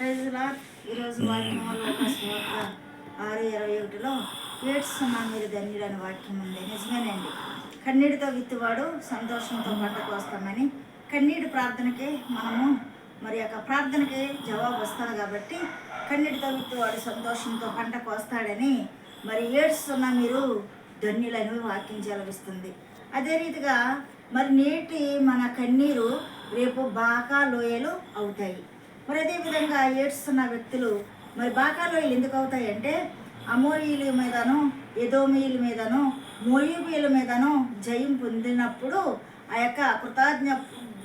Praise lord. ఈరోజు వాక్యం లోకాసు వార్త 6:21లో ఏడ్చున్నా మీరు ధన్యులని వాక్యం ఉంది. నిజమేనండి. కన్నీటితో విత్తువాడు సంతోషంతో పంట కోస్తామని కన్నీటి ప్రార్థనకే మనము మరి యొక్క ప్రార్థనకి జవాబు వస్తుంది కాబట్టి కన్నీటితో విత్తువాడు సంతోషంతో పంట కోస్తాడని మరి ఏడ్చున్న మీరు ధన్యులని వాక్యం చెలవిస్తుంది. అదే రీతిగా మరి నేటి మన కన్నీరు రేపు బాకా లోయలు అవుతాయి. మరి అదేవిధంగా ఏడ్చున్న వ్యక్తులు మరి బాకా లోయలు ఎందుకు అవుతాయి అంటే అమోరీయుల మీదను ఎదోమీయుల మీదను మోయాబీయుల మీదను జయం పొందినప్పుడు ఆ యొక్క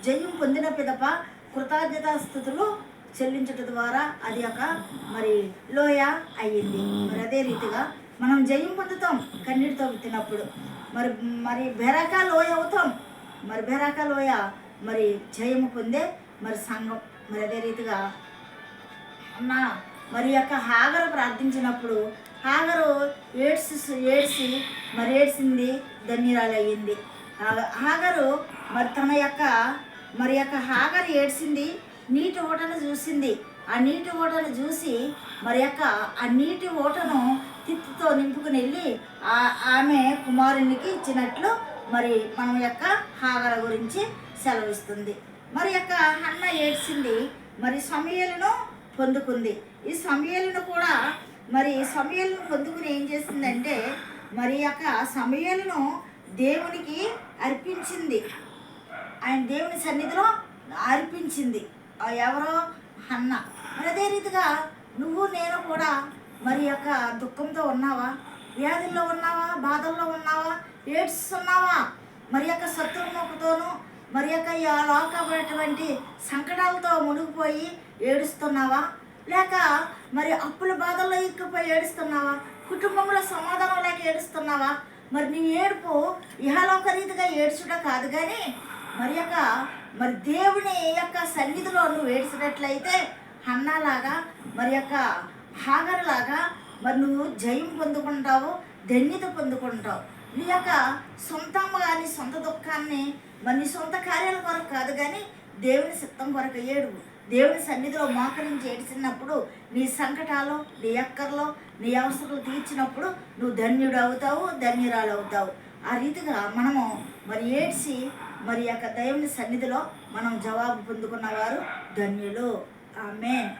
జయం పొందిన పిదప కృతజ్ఞతాస్థుతులు చెల్లించడం ద్వారా అది ఒక మరి లోయ అయ్యింది. మరి అదే రీతిగా మనం జయం పొందుతాం కన్నీటితో విత్తినప్పుడు. మరి మరి బెరాకా లోయ అవుతాం. మరి బెరాకా లోయ మరి జయము పొందే మరి సంఘం. మరి అదే రీతిగా మరి యొక్క హాగరు ప్రార్థించినప్పుడు హాగరు ఏడ్చి మరి ఏడ్చింది ధన్యురాలు అయ్యింది. హాగరు మరి తన యొక్క హాగరు ఏడ్చింది నీటి ఓటను చూసింది. ఆ నీటి ఓటను చూసి మరి యొక్క ఆ నీటి ఓటను తిత్తుతో నింపుకుని వెళ్ళి ఆమె కుమారునికి ఇచ్చినట్లు మరి మన యొక్క హాగర గురించి సెలవిస్తుంది. మరి యొక్క హన్న ఏడ్చింది మరి సమూయేలును పొందుకుంది. ఈ సమూయేలును కూడా మరి సమూయేలును పొందుకుని ఏం చేసిందంటే మరి యొక్క సమూయేలును దేవునికి అర్పించింది. ఆయన దేవుని సన్నిధిలో అర్పించింది. ఎవరో హన్న. మరి అదే రీతిగా నువ్వు నేను కూడా మరి యొక్క దుఃఖంతో ఉన్నావా, వ్యాధుల్లో ఉన్నావా, బాధల్లో ఉన్నావా, ఏడ్చున్నావా, మరి యొక్క శత్రువుతోనూ మరి యొక్క ఈ లోకమైనటువంటి సంకటాలతో మునిగిపోయి ఏడుస్తున్నావా, లేక మరి అప్పుల బాధల్లో ఇక్కుపోయి ఏడుస్తున్నావా, కుటుంబంలో సమాధానం లేక ఏడుస్తున్నావా? మరి నీ ఏడుపు ఇహలోక రీతిగా ఏడ్చుట కాదు, కానీ మరి దేవుని యొక్క సన్నిధిలో నువ్వు ఏడ్చినట్లయితే హన్నాలాగా మరి యొక్క హాగరులాగా మరి నువ్వు జయం పొందుకుంటావు, ధన్యత పొందుకుంటావు. నీ యొక్క సొంతంగా కానీ సొంత దుఃఖాన్ని మరి నీ సొంత కార్యాల కొరకు కాదు, కానీ దేవుని చిత్తం కొరకు ఏడువు. దేవుని సన్నిధిలో మోకరించి ఏడ్చినప్పుడు నీ సంకటాలు, నీ అక్కర్లో, నీ అవసరాలు తీర్చినప్పుడు నువ్వు ధన్యుడు అవుతావు, ధన్యురాలు అవుతావు. ఆ రీతిగా మనము మరి ఏడ్చి మరి యొక్క దేవుని సన్నిధిలో మనం జవాబు పొందుకున్నవారు ధన్యులు. ఆమేన్.